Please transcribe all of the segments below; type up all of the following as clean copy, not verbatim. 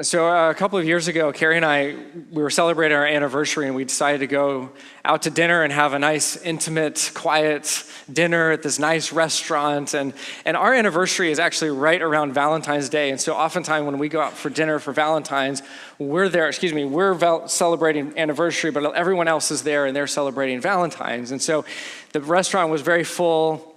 So a couple of years ago, Carrie and I, we were celebrating our anniversary, and we decided to go out to dinner and have a nice, intimate, quiet dinner at this nice restaurant. And our anniversary is actually right around Valentine's Day. And so oftentimes when we go out for dinner for Valentine's, we're celebrating anniversary, but everyone else is there and they're celebrating Valentine's. And so the restaurant was very full.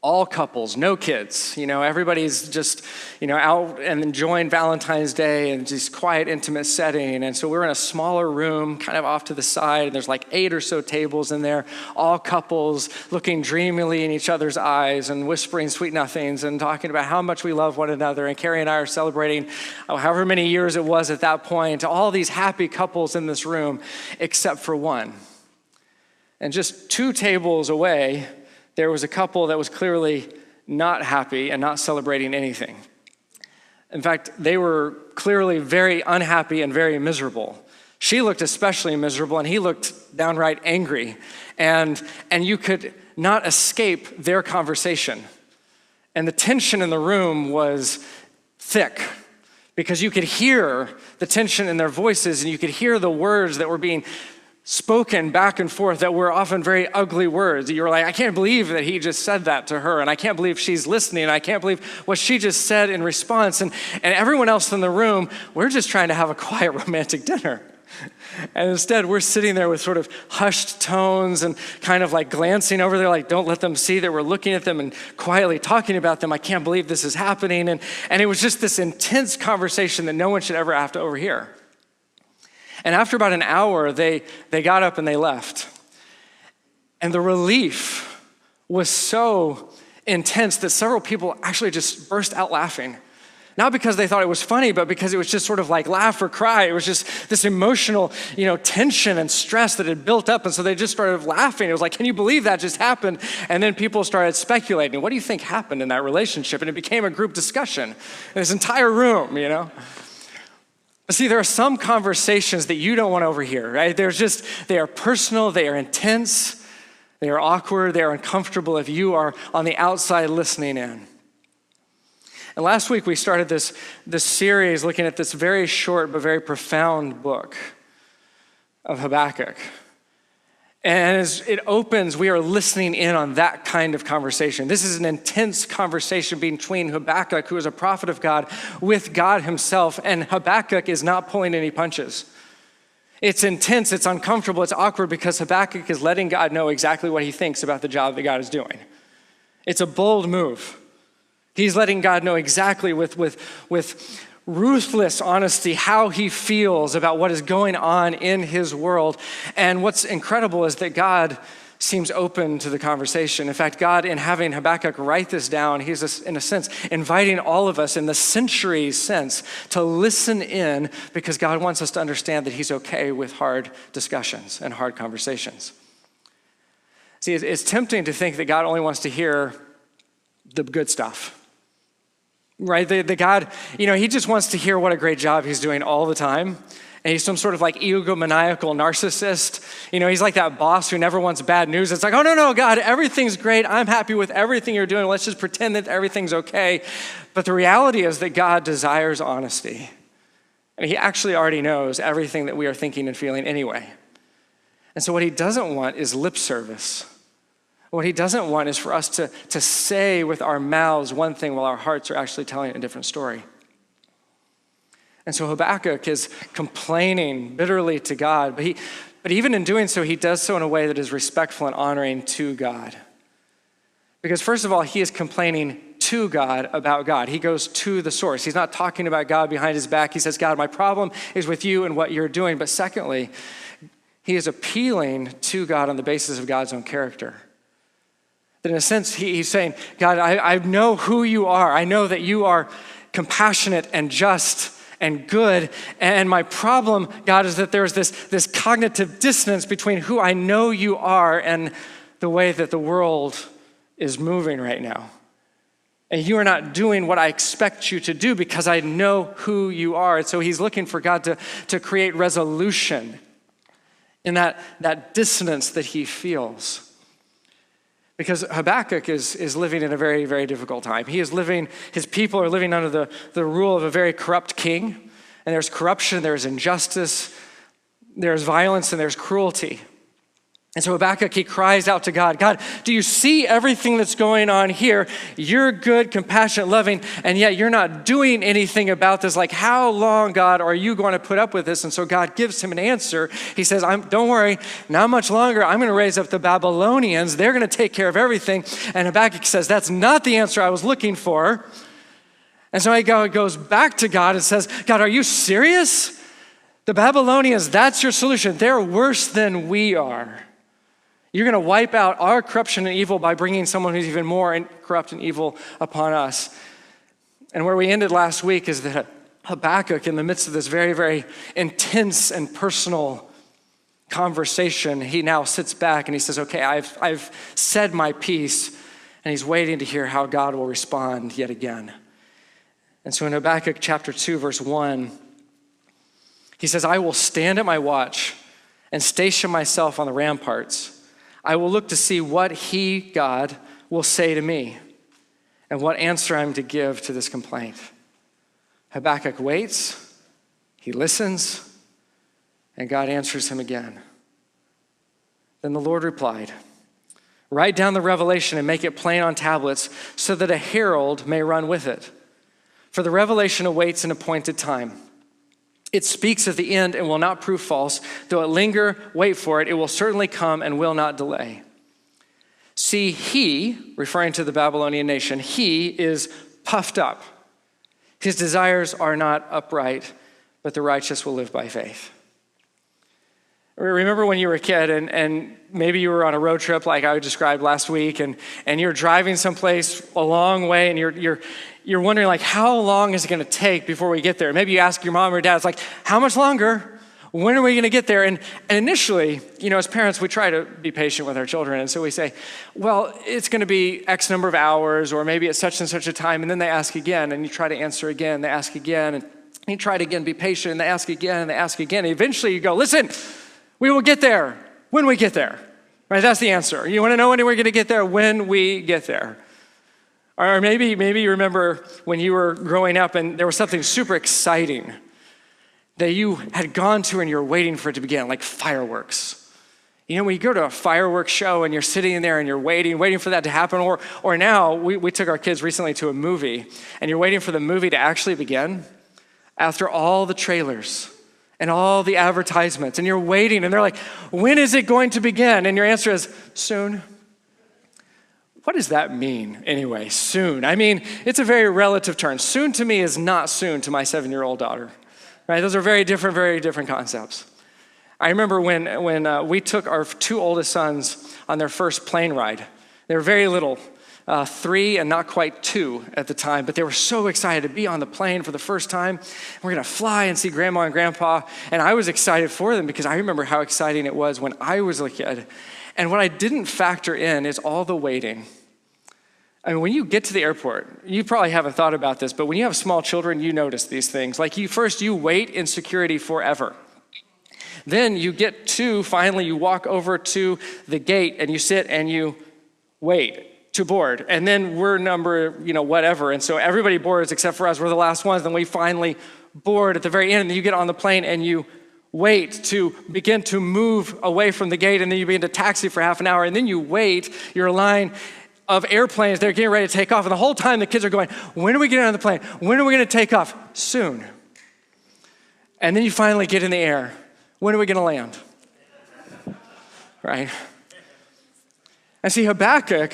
All couples, no kids, everybody's just, out and enjoying Valentine's Day in this quiet, intimate setting. And so we're in a smaller room, kind of off to the side, and there's like 8 or so tables in there, all couples looking dreamily in each other's eyes and whispering sweet nothings and talking about how much we love one another. And Carrie and I are celebrating however many years it was at that point, all these happy couples in this room, except for one. And just 2 tables away, there was a couple that was clearly not happy and not celebrating anything. In fact, they were clearly very unhappy and very miserable. She looked especially miserable, and he looked downright angry. And you could not escape their conversation. And the tension in the room was thick, because you could hear the tension in their voices, and you could hear the words that were being spoken back and forth that were often very ugly words. You were like, I can't believe that he just said that to her, and I can't believe she's listening, and I can't believe what she just said in response. And everyone else in the room, we're just trying to have a quiet romantic dinner. And instead, we're sitting there with sort of hushed tones and kind of like glancing over there, like, don't let them see that we're looking at them and quietly talking about them. I can't believe this is happening. And it was just this intense conversation that no one should ever have to overhear. And after about an hour, they got up and they left. And the relief was so intense that several people actually just burst out laughing. Not because they thought it was funny, but because it was just sort of like laugh or cry. It was just this emotional, tension and stress that had built up. And so they just started laughing. It was like, can you believe that just happened? And then people started speculating, what do you think happened in that relationship? And it became a group discussion in this entire room, But see, there are some conversations that you don't want to overhear, right? They are personal, they are intense, they are awkward, they are uncomfortable if you are on the outside listening in. And last week we started this series looking at this very short but very profound book of Habakkuk. And as it opens, we are listening in on that kind of conversation. This is an intense conversation between Habakkuk, who is a prophet of God, with God himself. And Habakkuk is not pulling any punches. It's intense, it's uncomfortable, it's awkward, because Habakkuk is letting God know exactly what he thinks about the job that God is doing. It's a bold move. He's letting God know exactly with ruthless honesty how he feels about what is going on in his world. And what's incredible is that God seems open to the conversation. In fact, God, in having Habakkuk write this down, he's, in a sense, inviting all of us in the centuries sense to listen in, because God wants us to understand that he's okay with hard discussions and hard conversations. See, it's tempting to think that God only wants to hear the good stuff. Right? The God, he just wants to hear what a great job he's doing all the time. And he's some sort of like egomaniacal narcissist. He's like that boss who never wants bad news. It's like, oh, no, God, everything's great. I'm happy with everything you're doing. Let's just pretend that everything's okay. But the reality is that God desires honesty. And he actually already knows everything that we are thinking and feeling anyway. And so what he doesn't want is lip service. What he doesn't want is for us to say with our mouths one thing while our hearts are actually telling a different story. And so Habakkuk is complaining bitterly to God, but even in doing so, he does so in a way that is respectful and honoring to God. Because first of all, he is complaining to God about God. He goes to the source. He's not talking about God behind his back. He says, God, my problem is with you and what you're doing. But secondly, he is appealing to God on the basis of God's own character. That in a sense, he's saying, God, I know who you are. I know that you are compassionate and just and good. And my problem, God, is that there's this cognitive dissonance between who I know you are and the way that the world is moving right now. And you are not doing what I expect you to do because I know who you are. And so he's looking for God to create resolution in that dissonance that he feels. Because Habakkuk is living in a very, very difficult time. His people are living under the rule of a very corrupt king. and there's corruption, there's injustice, there's violence, and there's cruelty. And so Habakkuk, he cries out to God, God, do you see everything that's going on here? You're good, compassionate, loving, and yet you're not doing anything about this. Like, how long, God, are you going to put up with this? And so God gives him an answer. He says, don't worry, not much longer. I'm going to raise up the Babylonians. They're going to take care of everything. And Habakkuk says, that's not the answer I was looking for. And so he goes back to God and says, God, are you serious? The Babylonians, that's your solution. They're worse than we are. You're going to wipe out our corruption and evil by bringing someone who's even more corrupt and evil upon us. And where we ended last week is that Habakkuk, in the midst of this very, very intense and personal conversation, he now sits back and he says, okay, I've said my piece, and he's waiting to hear how God will respond yet again. And so in Habakkuk chapter 2, verse 1, he says, I will stand at my watch and station myself on the ramparts. I will look to see what he, God, will say to me and what answer I'm to give to this complaint. Habakkuk waits, he listens, and God answers him again. Then the Lord replied, write down the revelation and make it plain on tablets so that a herald may run with it. For the revelation awaits an appointed time. It speaks of the end and will not prove false. Though it linger, wait for it. It will certainly come and will not delay. See, he, referring to the Babylonian nation, he is puffed up. His desires are not upright, but the righteous will live by faith. Remember when you were a kid and maybe you were on a road trip like I described last week and you're driving someplace a long way and you're wondering, like, how long is it going to take before we get there? Maybe you ask your mom or dad, it's like, how much longer? When are we going to get there? And initially, as parents, we try to be patient with our children. And so we say, well, it's going to be X number of hours, or maybe it's such and such a time. And then they ask again, and you try to answer again. They ask again, and you try to again be patient, and they ask again, and they ask again. And eventually you go, listen, we will get there when we get there. Right? That's the answer. You want to know when we're going to get there? When we get there. Or maybe you remember when you were growing up and there was something super exciting that you had gone to and you're waiting for it to begin, like fireworks. When you go to a fireworks show and you're sitting there and you're waiting for that to happen, or now we took our kids recently to a movie and you're waiting for the movie to actually begin after all the trailers and all the advertisements, and you're waiting and they're like, when is it going to begin? And your answer is, soon. What does that mean anyway, soon? I mean, it's a very relative term. Soon to me is not soon to my 7-year-old daughter, right? Those are very different concepts. I remember when we took our 2 oldest sons on their first plane ride. They were very little, 3 and not quite 2 at the time, but they were so excited to be on the plane for the first time. We're gonna fly and see grandma and grandpa, and I was excited for them because I remember how exciting it was when I was a kid. And what I didn't factor in is all the waiting. I mean, when you get to the airport, you probably haven't thought about this, but when you have small children, you notice these things. Like you wait in security forever. Then you get to, finally you walk over to the gate and you sit and you wait to board. And then we're number, whatever. And so everybody boards except for us, we're the last ones. Then we finally board at the very end, and then you get on the plane and you wait to begin to move away from the gate, and then you begin to taxi for half an hour, and then you wait your line of airplanes. They're getting ready to take off, and the whole time the kids are going, when are we getting on the plane? When are we going to take off? Soon. And then you finally get in the air. When are we going to land? Right? And see, Habakkuk,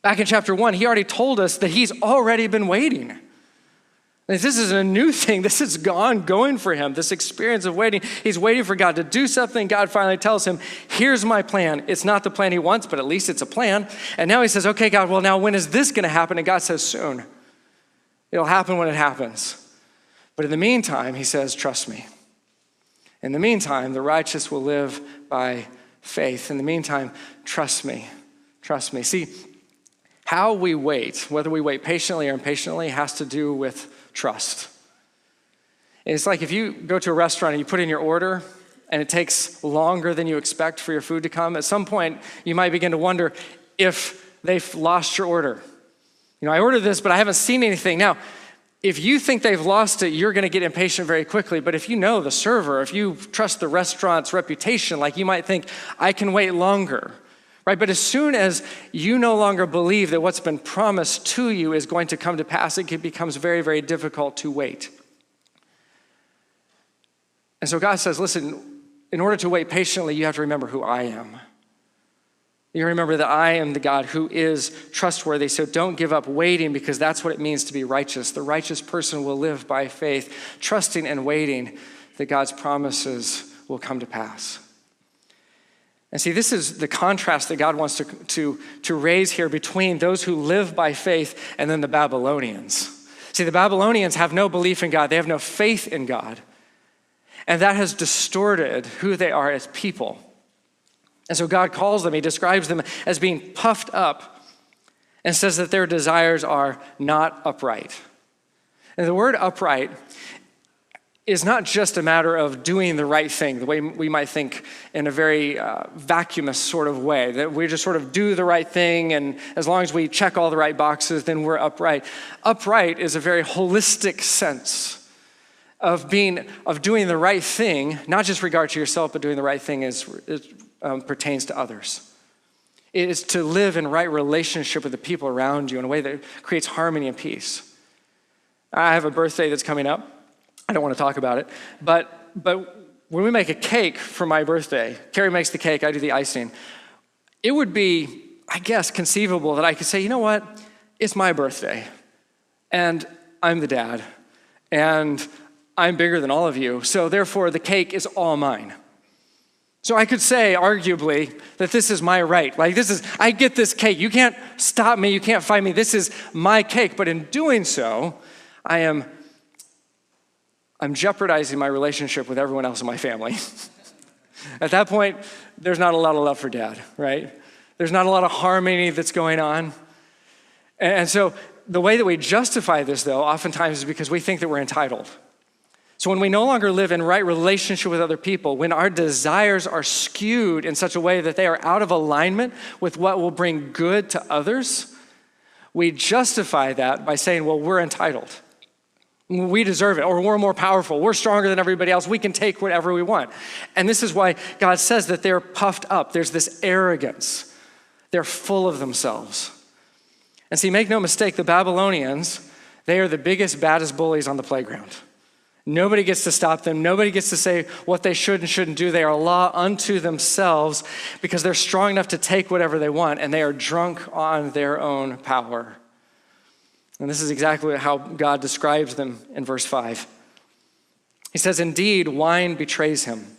back in chapter 1, he already told us that he's already been waiting. This isn't a new thing. This is ongoing for him, this experience of waiting. He's waiting for God to do something. God finally tells him, here's my plan. It's not the plan he wants, but at least it's a plan. And now he says, okay, God, well, now when is this going to happen? And God says, soon. It'll happen when it happens. But in the meantime, he says, trust me. In the meantime, the righteous will live by faith. In the meantime, trust me. Trust me. See, how we wait, whether we wait patiently or impatiently, has to do with trust. It's like if you go to a restaurant and you put in your order and it takes longer than you expect for your food to come, at some point you might begin to wonder if they've lost your order. I ordered this, but I haven't seen anything. Now, if you think they've lost it, you're going to get impatient very quickly. But if you know the server, if you trust the restaurant's reputation, like you might think, I can wait longer, right? But as soon as you no longer believe that what's been promised to you is going to come to pass, it becomes very, very difficult to wait. And so God says, listen, in order to wait patiently, you have to remember who I am. You remember that I am the God who is trustworthy, so don't give up waiting, because that's what it means to be righteous. The righteous person will live by faith, trusting and waiting that God's promises will come to pass. And see, this is the contrast that God wants to raise here between those who live by faith and then the Babylonians. See, the Babylonians have no belief in God. They have no faith in God. And that has distorted who they are as people. And so God calls them, he describes them as being puffed up and says that their desires are not upright. And the word upright is not just a matter of doing the right thing, the way we might think in a very vacuous sort of way, that we just sort of do the right thing, and as long as we check all the right boxes, then we're upright. Upright is a very holistic sense of doing the right thing, not just regard to yourself, but doing the right thing pertains to others. It is to live in right relationship with the people around you in a way that creates harmony and peace. I have a birthday that's coming up. I don't want to talk about it, but when we make a cake for my birthday, Carrie makes the cake, I do the icing. It would be, I guess, conceivable that I could say, you know what? It's my birthday, and I'm the dad, and I'm bigger than all of you, so therefore the cake is all mine. So I could say, arguably, that this is my right. Like, I get this cake. You can't stop me. You can't fight me. This is my cake. But in doing so, I'm jeopardizing my relationship with everyone else in my family. At that point, there's not a lot of love for dad, right? There's not a lot of harmony that's going on. And so the way that we justify this, though, oftentimes is because we think that we're entitled. So when we no longer live in right relationship with other people, when our desires are skewed in such a way that they are out of alignment with what will bring good to others, we justify that by saying, well, we're entitled. We deserve it, or we're more powerful. We're stronger than everybody else. We can take whatever we want. And this is why God says that they're puffed up. There's this arrogance. They're full of themselves. And see, make no mistake, the Babylonians, they are the biggest, baddest bullies on the playground. Nobody gets to stop them. Nobody gets to say what they should and shouldn't do. They are a law unto themselves because they're strong enough to take whatever they want, and they are drunk on their own power. And this is exactly how God describes them in verse 5. He says, indeed, wine betrays him.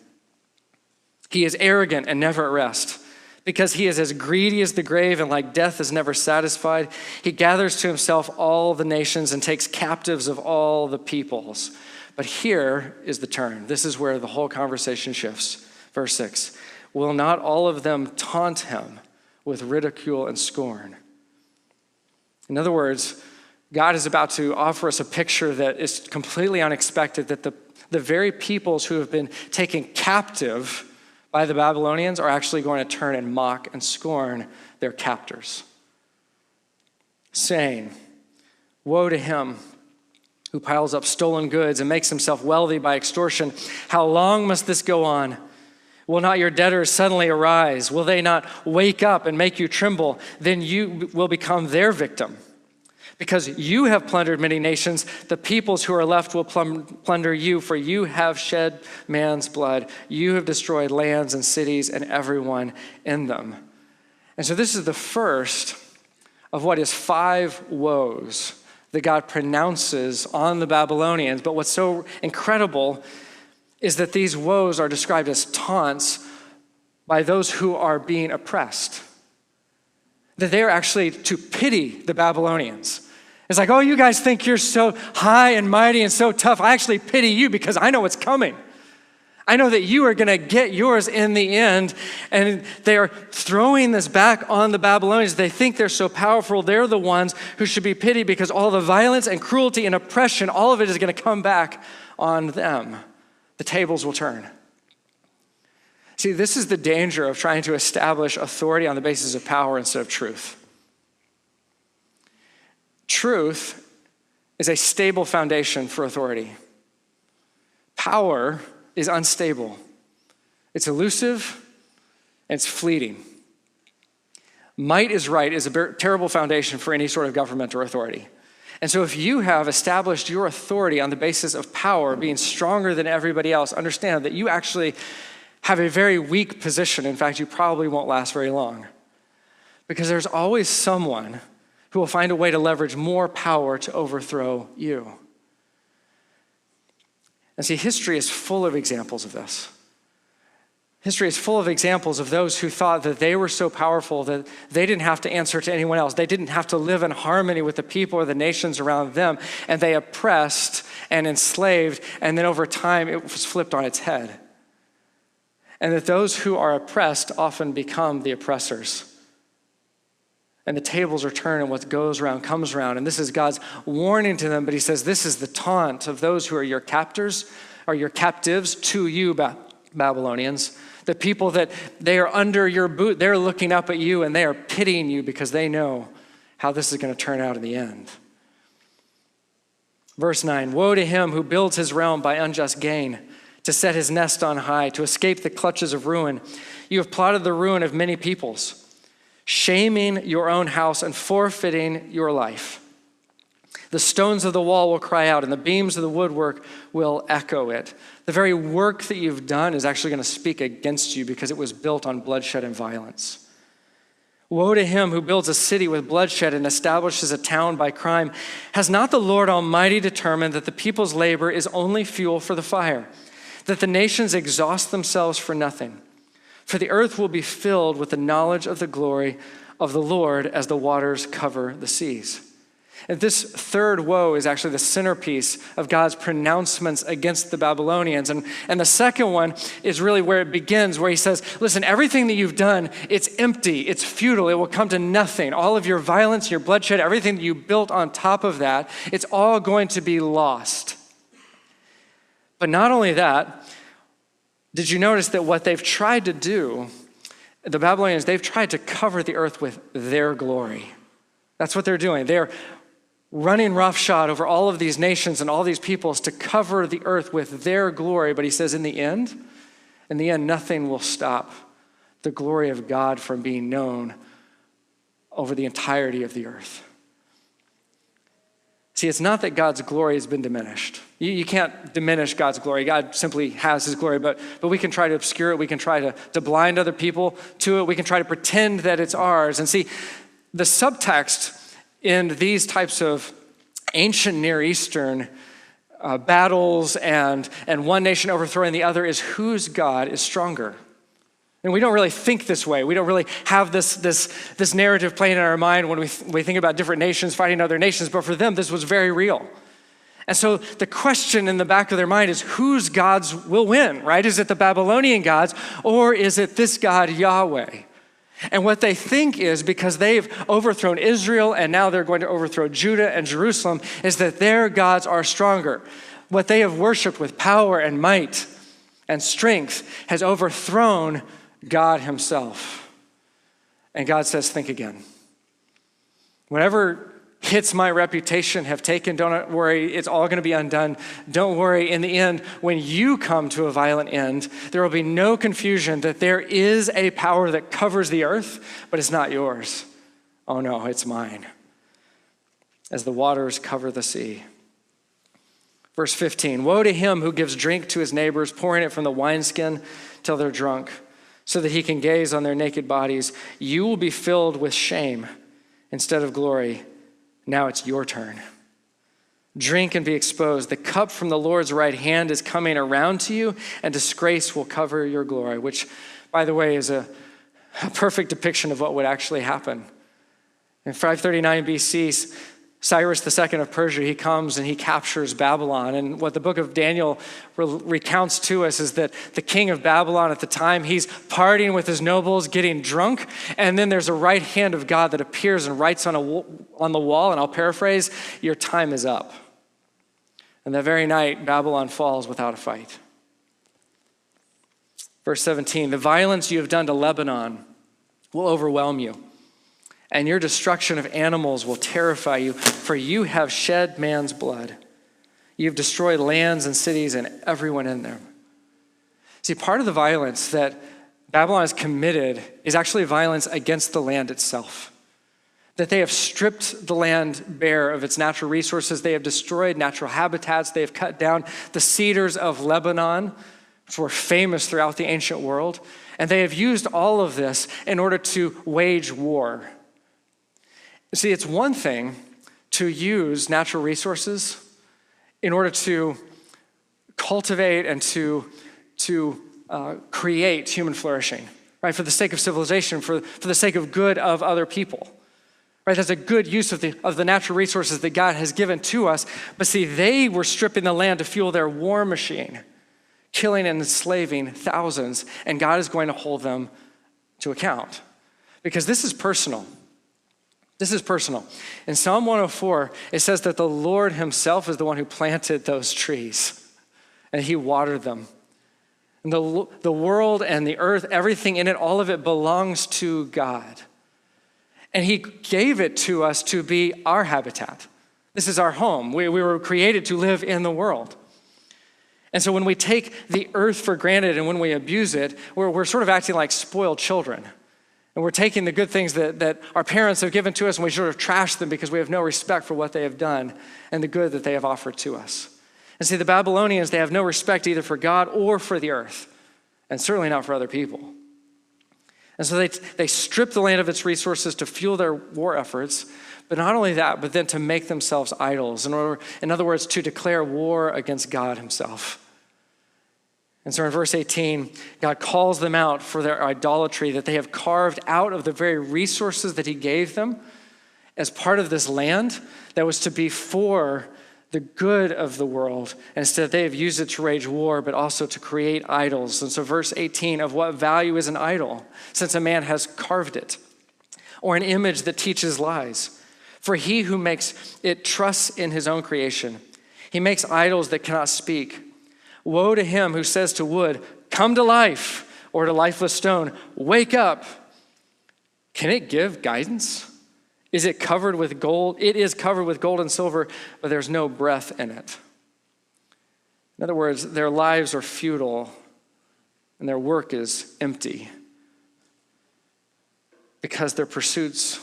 He is arrogant and never at rest, because he is as greedy as the grave, and like death is never satisfied. He gathers to himself all the nations and takes captives of all the peoples. But here is the turn. This is where the whole conversation shifts. Verse 6, will not all of them taunt him with ridicule and scorn? In other words, God is about to offer us a picture that is completely unexpected, that the very peoples who have been taken captive by the Babylonians are actually going to turn and mock and scorn their captors, saying, woe to him who piles up stolen goods and makes himself wealthy by extortion. How long must this go on? Will not your debtors suddenly arise? Will they not wake up and make you tremble? Then you will become their victim. Because you have plundered many nations, the peoples who are left will plunder you, for you have shed man's blood. You have destroyed lands and cities and everyone in them. And so this is the first of what is 5 woes that God pronounces on the Babylonians. But what's so incredible is that these woes are described as taunts by those who are being oppressed. That they are actually to pity the Babylonians. It's like, oh, you guys think you're so high and mighty and so tough. I actually pity you because I know what's coming. I know that you are going to get yours in the end. And they are throwing this back on the Babylonians. They think they're so powerful. They're the ones who should be pitied because all the violence and cruelty and oppression, all of it is going to come back on them. The tables will turn. See, this is the danger of trying to establish authority on the basis of power instead of truth. Truth is a stable foundation for authority. Power is unstable. It's elusive, and it's fleeting. Might is right is a terrible foundation for any sort of government or authority. And so if you have established your authority on the basis of power being stronger than everybody else, understand that you actually have a very weak position. In fact, you probably won't last very long. Because there's always someone who will find a way to leverage more power to overthrow you. And see, history is full of examples of this. History is full of examples of those who thought that they were so powerful that they didn't have to answer to anyone else. They didn't have to live in harmony with the people or the nations around them. And they oppressed and enslaved, and then over time it was flipped on its head. And that those who are oppressed often become the oppressors. And the tables are turned, and what goes around comes around. And this is God's warning to them, but he says, this is the taunt of those who are your captors, or your captives to you, Babylonians. The people that they are under your boot, they're looking up at you and they are pitying you because they know how this is going to turn out in the end. Verse 9, woe to him who builds his realm by unjust gain, to set his nest on high, to escape the clutches of ruin. You have plotted the ruin of many peoples, shaming your own house and forfeiting your life. The stones of the wall will cry out, and the beams of the woodwork will echo it. The very work that you've done is actually going to speak against you because it was built on bloodshed and violence. Woe to him who builds a city with bloodshed and establishes a town by crime. Has not the Lord Almighty determined that the people's labor is only fuel for the fire, that the nations exhaust themselves for nothing? For the earth will be filled with the knowledge of the glory of the Lord as the waters cover the seas. And this third woe is actually the centerpiece of God's pronouncements against the Babylonians. And the second one is really where it begins, where he says, listen, everything that you've done, it's empty, it's futile, it will come to nothing. All of your violence, your bloodshed, everything that you built on top of that, it's all going to be lost. But not only that, did you notice that what they've tried to do, the Babylonians, they've tried to cover the earth with their glory. That's what they're doing. They're running roughshod over all of these nations and all these peoples to cover the earth with their glory. But he says in the end, nothing will stop the glory of God from being known over the entirety of the earth. See, it's not that God's glory has been diminished. You can't diminish God's glory. God simply has his glory, but we can try to obscure it. We can try to blind other people to it. We can try to pretend that it's ours. And see, the subtext in these types of ancient Near Eastern battles and one nation overthrowing the other is whose God is stronger. And we don't really think this way. We don't really have this narrative playing in our mind when we think about different nations fighting other nations, but for them, this was very real. And so the question in the back of their mind is whose gods will win, right? Is it the Babylonian gods or is it this God, Yahweh? And what they think is because they've overthrown Israel and now they're going to overthrow Judah and Jerusalem is that their gods are stronger. What they have worshiped with power and might and strength has overthrown God himself. And God says, think again. Whatever hits my reputation have taken, don't worry, it's all going to be undone. Don't worry, in the end, when you come to a violent end, there will be no confusion that there is a power that covers the earth, but it's not yours. Oh no, it's mine. As the waters cover the sea. Verse 15, woe to him who gives drink to his neighbors, pouring it from the wineskin till they're drunk, so that he can gaze on their naked bodies. You will be filled with shame instead of glory. Now it's your turn. Drink and be exposed. The cup from the Lord's right hand is coming around to you, and disgrace will cover your glory, which, by the way, is a perfect depiction of what would actually happen. In 539 BC, Cyrus II of Persia, he comes and he captures Babylon. And what the book of Daniel recounts to us is that the king of Babylon at the time, he's partying with his nobles, getting drunk. And then there's a right hand of God that appears and writes on the wall, and I'll paraphrase, your time is up. And that very night, Babylon falls without a fight. Verse 17, the violence you have done to Lebanon will overwhelm you. and your destruction of animals will terrify you, for you have shed man's blood. You have destroyed lands and cities and everyone in them. See, part of the violence that Babylon has committed is actually violence against the land itself. That they have stripped the land bare of its natural resources. They have destroyed natural habitats. They have cut down the cedars of Lebanon, which were famous throughout the ancient world. And they have used all of this in order to wage war. See, it's one thing to use natural resources in order to cultivate and to create human flourishing, right? For the sake of civilization, for the sake of good of other people. Right, that's a good use of the natural resources that God has given to us. But see, they were stripping the land to fuel their war machine, killing and enslaving thousands, and God is going to hold them to account. Because this is personal. This is personal. In Psalm 104, it says that the Lord himself is the one who planted those trees, and he watered them. And the world and the earth, everything in it, all of it belongs to God. And he gave it to us to be our habitat. This is our home. We were created to live in the world. And so when we take the earth for granted and when we abuse it, we're sort of acting like spoiled children. And we're taking the good things that our parents have given to us and we sort of trash them because we have no respect for what they have done and the good that they have offered to us. And see, the Babylonians, they have no respect either for God or for the earth, and certainly not for other people. And so they strip the land of its resources to fuel their war efforts, but not only that, but then to make themselves idols, in other words, to declare war against God himself. And so in verse 18, God calls them out for their idolatry that they have carved out of the very resources that he gave them as part of this land that was to be for the good of the world. Instead, they have used it to wage war, but also to create idols. And so verse 18, of what value is an idol, since a man has carved it, or an image that teaches lies? For he who makes it trusts in his own creation. He makes idols that cannot speak. Woe to him who says to wood, come to life, or to lifeless stone, wake up. Can it give guidance? Is it covered with gold? It is covered with gold and silver, but there's no breath in it. In other words, their lives are futile and their work is empty because their pursuits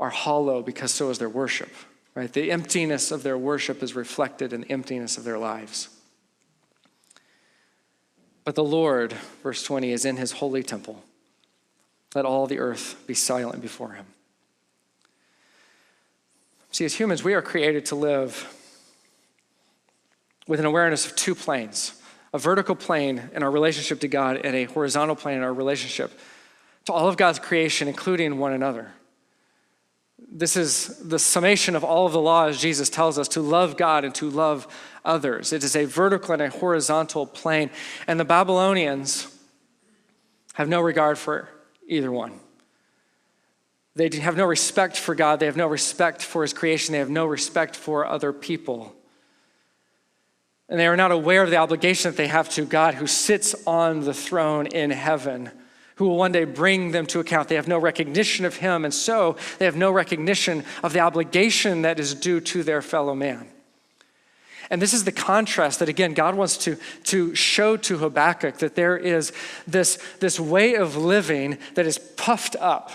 are hollow, because so is their worship, right? The emptiness of their worship is reflected in the emptiness of their lives. But the Lord, verse 20, is in his holy temple. Let all the earth be silent before him. See, as humans, we are created to live with an awareness of two planes, a vertical plane in our relationship to God and a horizontal plane in our relationship to all of God's creation, including one another. This is the summation of all of the law, as Jesus tells us, to love God and to love others. It is a vertical and a horizontal plane. And the Babylonians have no regard for either one. They have no respect for God. They have no respect for his creation. They have no respect for other people. And they are not aware of the obligation that they have to God who sits on the throne in heaven, who will one day bring them to account. They have no recognition of him, and so they have no recognition of the obligation that is due to their fellow man. And this is the contrast that, again, God wants to show to Habakkuk, that there is this way of living that is puffed up,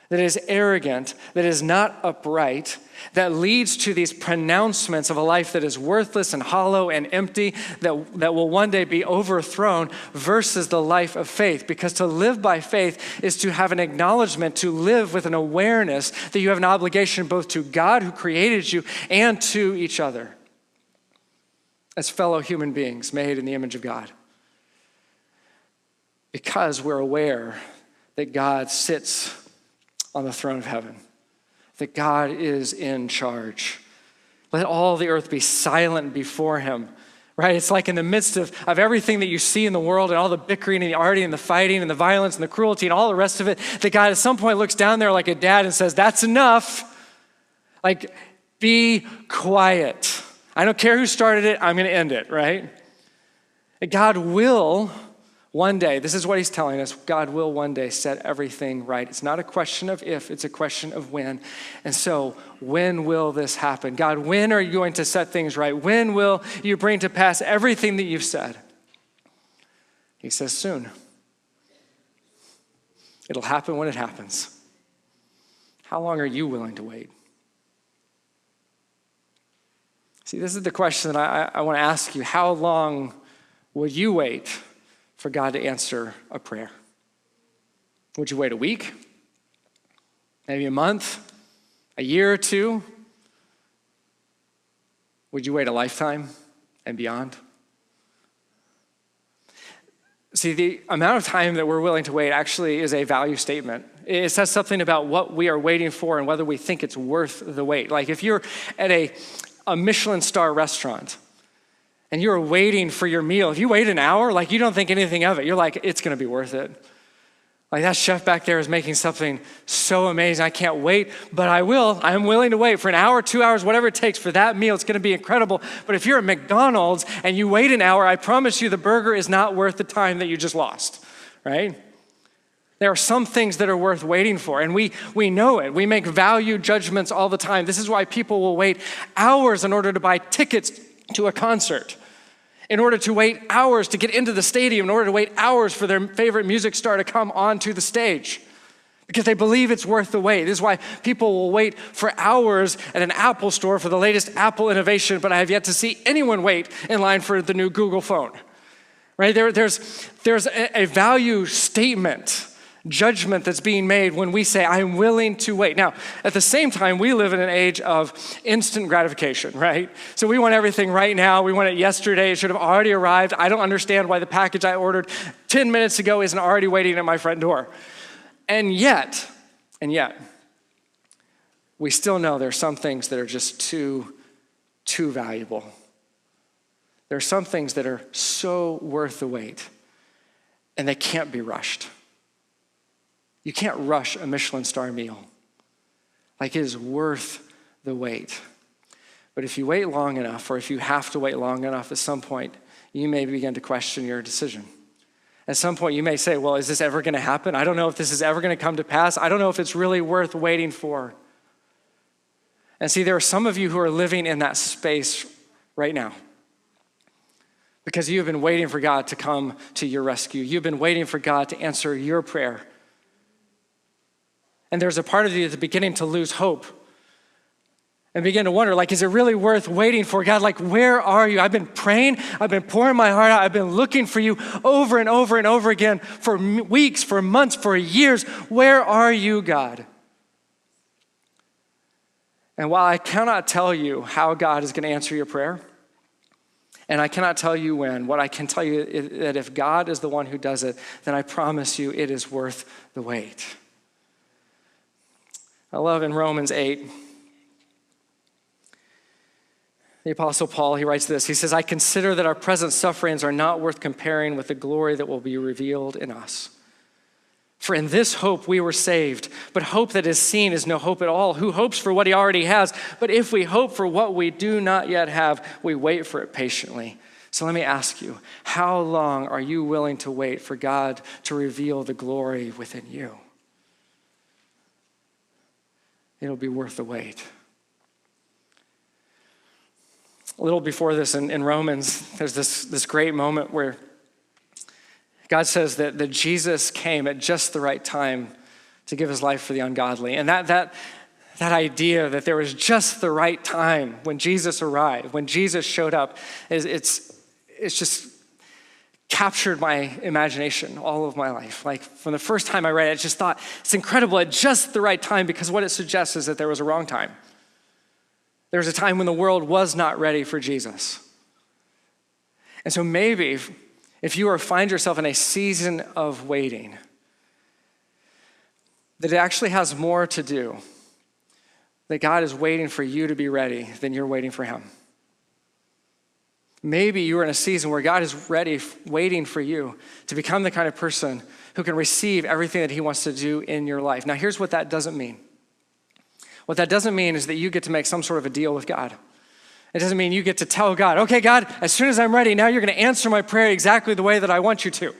that is arrogant, that is not upright, that leads to these pronouncements of a life that is worthless and hollow and empty, that will one day be overthrown, versus the life of faith. Because to live by faith is to have an acknowledgement, to live with an awareness that you have an obligation both to God who created you and to each other as fellow human beings made in the image of God. Because we're aware that God sits on the throne of heaven, that God is in charge. Let all the earth be silent before him, right? It's like in the midst of everything that you see in the world and all the bickering and the arguing and the fighting and the violence and the cruelty and all the rest of it, that God at some point looks down there like a dad and says, that's enough. Like, be quiet. I don't care who started it, I'm going to end it, right? God will One day, this is what he's telling us, God will one day set everything right. It's not a question of if, it's a question of when. And so, when will this happen? God, when are you going to set things right? When will you bring to pass everything that you've said? He says soon. It'll happen when it happens. How long are you willing to wait? See, this is the question that I want to ask you. How long would you wait for God to answer a prayer? Would you wait a week? Maybe a month? A year or two? Would you wait a lifetime and beyond? See, the amount of time that we're willing to wait actually is a value statement. It says something about what we are waiting for and whether we think it's worth the wait. Like if you're at a Michelin star restaurant and you're waiting for your meal, if you wait an hour, like you don't think anything of it. You're like, it's gonna be worth it. Like that chef back there is making something so amazing. I can't wait, but I will. I'm willing to wait for an hour, 2 hours, whatever it takes for that meal. It's gonna be incredible. But if you're at McDonald's and you wait an hour, I promise you the burger is not worth the time that you just lost, right? There are some things that are worth waiting for, and we know it. We make value judgments all the time. This is why people will wait hours in order to buy tickets to a concert, in order to wait hours to get into the stadium, in order to wait hours for their favorite music star to come onto the stage, because they believe it's worth the wait. This is why people will wait for hours at an Apple store for the latest Apple innovation, but I have yet to see anyone wait in line for the new Google phone, right? There's a value statement, judgment that's being made when we say, I'm willing to wait. Now, at the same time, we live in an age of instant gratification, right? So we want everything right now. We want it yesterday. It should have already arrived. I don't understand why the package I ordered 10 minutes ago isn't already waiting at my front door. And yet, we still know there are some things that are just too valuable. There are some things that are so worth the wait, and they can't be rushed. You can't rush a Michelin star meal. Like it is worth the wait. But if you wait long enough, or if you have to wait long enough, at some point, you may begin to question your decision. At some point, you may say, well, is this ever gonna happen? I don't know if this is ever gonna come to pass. I don't know if it's really worth waiting for. And see, there are some of you who are living in that space right now, because you have been waiting for God to come to your rescue. You've been waiting for God to answer your prayer. And there's a part of you that's beginning to lose hope and begin to wonder, like, is it really worth waiting for? God, like, where are you? I've been praying. I've been pouring my heart out. I've been looking for you over and over and over again for weeks, for months, for years. Where are you, God? And while I cannot tell you how God is going to answer your prayer, and I cannot tell you when, what I can tell you is that if God is the one who does it, then I promise you it is worth the wait. I love in Romans 8, the Apostle Paul, he writes this. He says, I consider that our present sufferings are not worth comparing with the glory that will be revealed in us. For in this hope we were saved, but hope that is seen is no hope at all. Who hopes for what he already has? But if we hope for what we do not yet have, we wait for it patiently. So let me ask you, how long are you willing to wait for God to reveal the glory within you? It'll be worth the wait. A little before this in Romans, there's this great moment where God says that Jesus came at just the right time to give his life for the ungodly. And that idea that there was just the right time when Jesus arrived, when Jesus showed up, it's just captured my imagination all of my life. Like from the first time I read it, I just thought it's incredible at just the right time, because what it suggests is that there was a wrong time. There was a time when the world was not ready for Jesus. And so maybe if you find yourself in a season of waiting, that it actually has more to do, that God is waiting for you to be ready than you're waiting for him. Maybe you're in a season where God is ready, waiting for you to become the kind of person who can receive everything that he wants to do in your life. Now, here's what that doesn't mean. What that doesn't mean is that you get to make some sort of a deal with God. It doesn't mean you get to tell God, okay, God, as soon as I'm ready, now you're going to answer my prayer exactly the way that I want you to.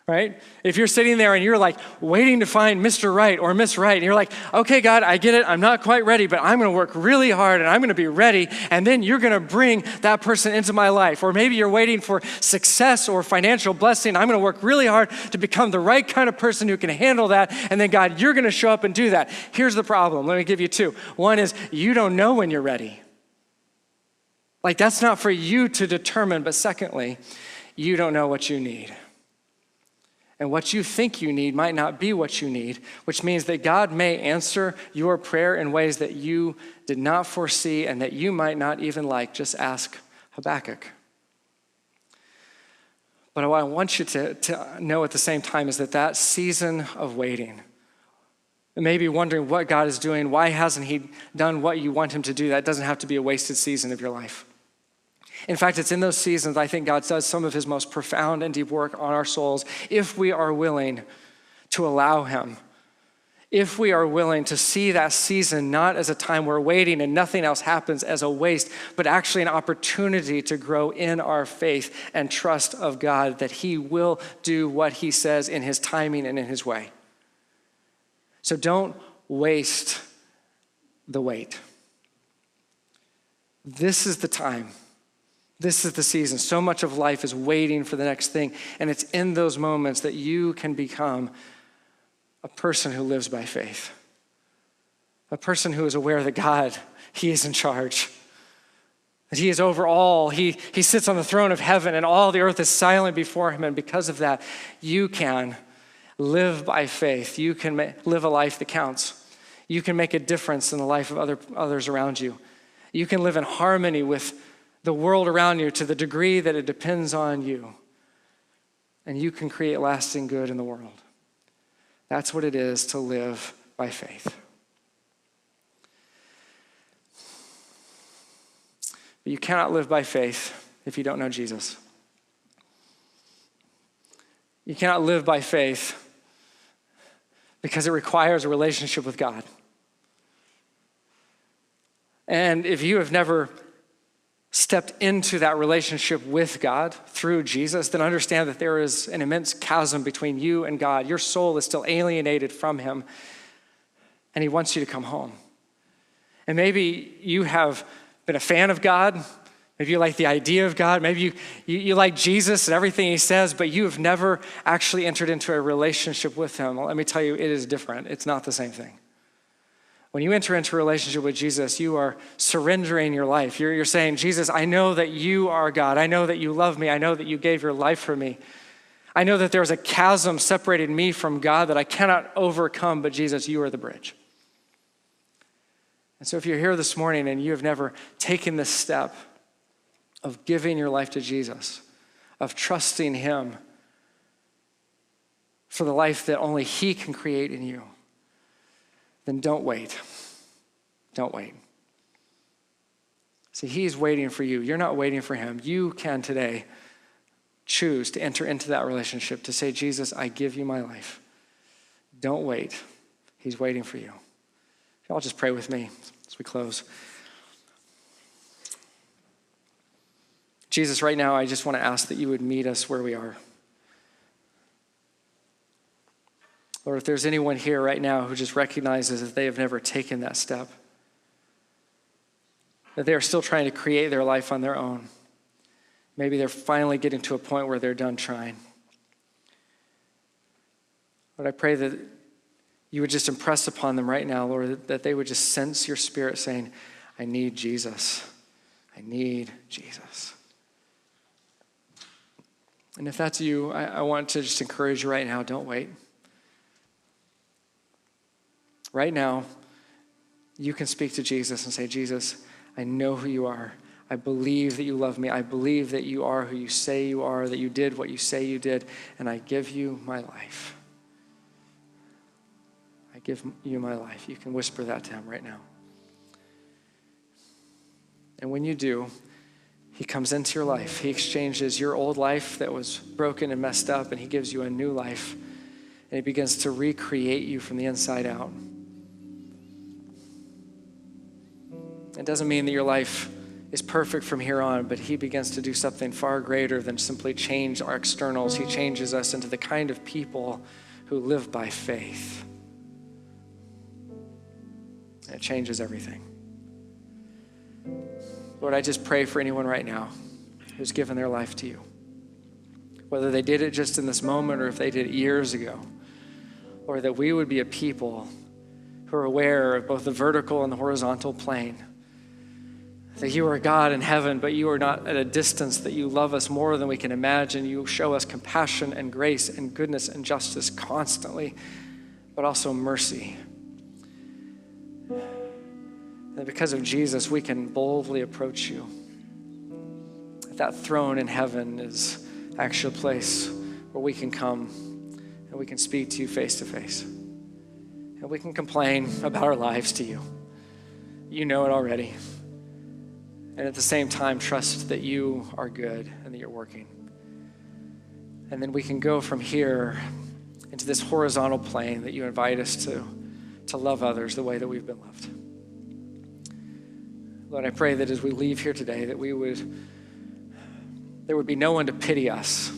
right? If you're sitting there and you're like waiting to find Mr. Right or Miss Right, and you're like, okay, God, I get it. I'm not quite ready, but I'm going to work really hard and I'm going to be ready. And then you're going to bring that person into my life. Or maybe you're waiting for success or financial blessing. I'm going to work really hard to become the right kind of person who can handle that. And then God, you're going to show up and do that. Here's the problem. Let me give you two. One is you don't know when you're ready. Like that's not for you to determine. But secondly, you don't know what you need. And what you think you need might not be what you need, which means that God may answer your prayer in ways that you did not foresee and that you might not even like. Just ask Habakkuk. But what I want you to know at the same time is that season of waiting, maybe wondering what God is doing, why hasn't he done what you want him to do, that doesn't have to be a wasted season of your life. In fact, it's in those seasons I think God does some of his most profound and deep work on our souls if we are willing to allow him. If we are willing to see that season not as a time we're waiting and nothing else happens as a waste, but actually an opportunity to grow in our faith and trust of God that he will do what he says in his timing and in his way. So don't waste the wait. This is the time. This is the season. So much of life is waiting for the next thing. And it's in those moments that you can become a person who lives by faith. A person who is aware that God, he is in charge. That he is over all. He sits on the throne of heaven and all the earth is silent before him. And because of that, you can live by faith. You can live a life that counts. You can make a difference in the life of others around you. You can live in harmony with the world around you to the degree that it depends on you. And you can create lasting good in the world. That's what it is to live by faith. But you cannot live by faith if you don't know Jesus. You cannot live by faith because it requires a relationship with God. And if you have never stepped into that relationship with God through Jesus, then understand that there is an immense chasm between you and God. Your soul is still alienated from him, and he wants you to come home. And maybe you have been a fan of God. Maybe you like the idea of God. Maybe you like Jesus and everything he says, but you have never actually entered into a relationship with him. Well, let me tell you, it is different. It's not the same thing. When you enter into a relationship with Jesus, you are surrendering your life. You're saying, Jesus, I know that you are God. I know that you love me. I know that you gave your life for me. I know that there's a chasm separating me from God that I cannot overcome, but Jesus, you are the bridge. And so if you're here this morning and you have never taken this step of giving your life to Jesus, of trusting him for the life that only he can create in you, then don't wait. Don't wait. See, he's waiting for you. You're not waiting for him. You can today choose to enter into that relationship, to say, Jesus, I give you my life. Don't wait. He's waiting for you. Y'all just pray with me as we close. Jesus, right now, I just want to ask that you would meet us where we are. Lord, if there's anyone here right now who just recognizes that they have never taken that step, that they are still trying to create their life on their own, maybe they're finally getting to a point where they're done trying. Lord, I pray that you would just impress upon them right now, Lord, that they would just sense your spirit saying, I need Jesus. I need Jesus. And if that's you, I want to just encourage you right now, don't wait. Right now, you can speak to Jesus and say, Jesus, I know who you are. I believe that you love me. I believe that you are who you say you are, that you did what you say you did, and I give you my life. I give you my life. You can whisper that to him right now. And when you do, he comes into your life. He exchanges your old life that was broken and messed up, and he gives you a new life. And he begins to recreate you from the inside out. It doesn't mean that your life is perfect from here on, but he begins to do something far greater than simply change our externals. He changes us into the kind of people who live by faith. And it changes everything. Lord, I just pray for anyone right now who's given their life to you. Whether they did it just in this moment or if they did it years ago, or that we would be a people who are aware of both the vertical and the horizontal plane. That you are God in heaven, but you are not at a distance, that you love us more than we can imagine. You show us compassion and grace and goodness and justice constantly, but also mercy. And because of Jesus, we can boldly approach you. That throne in heaven is actually a place where we can come and we can speak to you face to face. And we can complain about our lives to you. You know it already. And at the same time, trust that you are good and that you're working. And then we can go from here into this horizontal plane that you invite us to love others the way that we've been loved. Lord, I pray that as we leave here today, that there would be no one to pity us,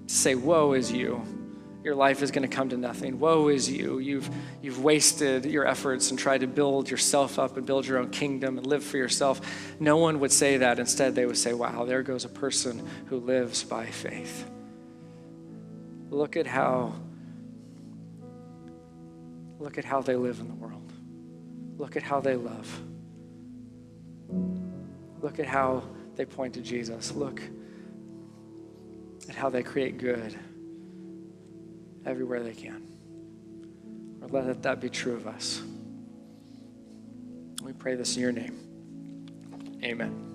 to say, woe is you. Your life is going to come to nothing. Woe is you. You've wasted your efforts and tried to build yourself up and build your own kingdom and live for yourself. No one would say that. Instead, they would say, wow, there goes a person who lives by faith. Look at how they live in the world. Look at how they love. Look at how they point to Jesus. Look at how they create good everywhere they can. Or let that be true of us. We pray this in your name. Amen.